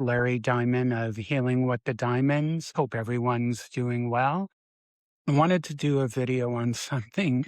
Larry Diamond of Healing with the Diamonds. Hope everyone's doing well. I wanted to do a video on something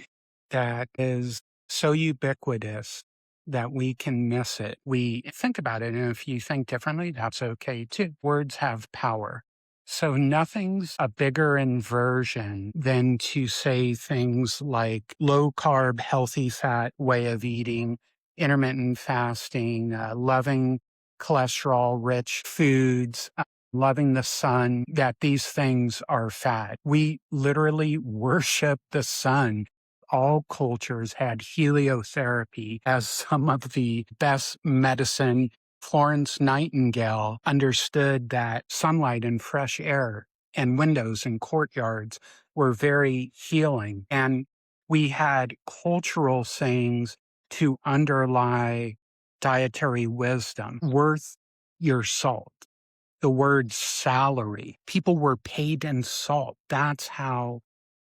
that is so ubiquitous that we can miss it. We think about it, and if you think differently, that's okay too. Words have power. So nothing's a bigger inversion than to say things like low carb, healthy fat way of eating, intermittent fasting, loving cholesterol rich foods, loving the sun, that these things are fad. We literally worship the sun. All cultures had heliotherapy as some of the best medicine. Florence Nightingale understood that sunlight and fresh air and windows and courtyards were very healing. And we had cultural sayings to underlie dietary wisdom, worth your salt. The word salary, people were paid in salt. That's how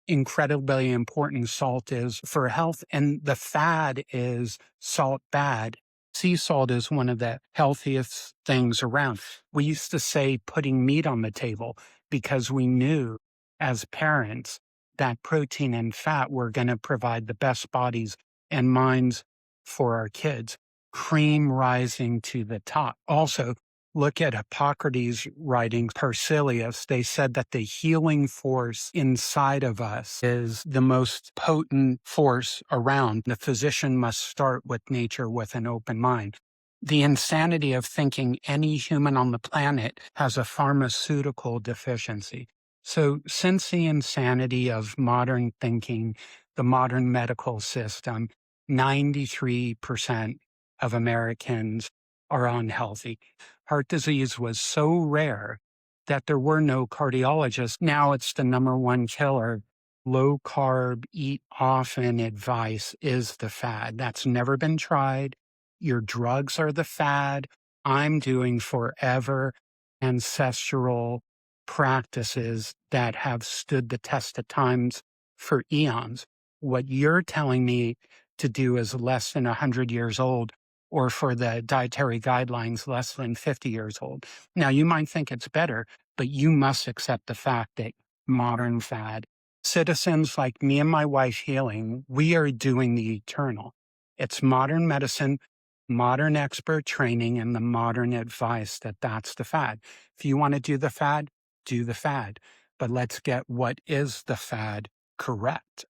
incredibly important salt is for health. And the fad is salt bad. Sea salt is one of the healthiest things around. We used to say putting meat on the table because we knew as parents that protein and fat were going to provide the best bodies and minds for our kids. Cream rising to the top. Also, look at Hippocrates' writings, Persilius. They said that the healing force inside of us is the most potent force around. The physician must start with nature with an open mind. The insanity of thinking any human on the planet has a pharmaceutical deficiency. So since the insanity of modern thinking, the modern medical system, 93% of Americans are unhealthy. Heart disease was so rare that there were no cardiologists. Now it's the number one killer. Low carb, eat often advice is the fad. That's never been tried. Your drugs are the fad. I'm doing forever ancestral practices that have stood the test of times for eons. What you're telling me to do is less than 100 years old, or for the dietary guidelines, less than 50 years old. Now, you might think it's better, but you must accept the fact that modern fad, citizens like me and my wife healing, we are doing the eternal. It's modern medicine, modern expert training, and the modern advice that that's the fad. If you want to do the fad, but let's get what is the fad correct.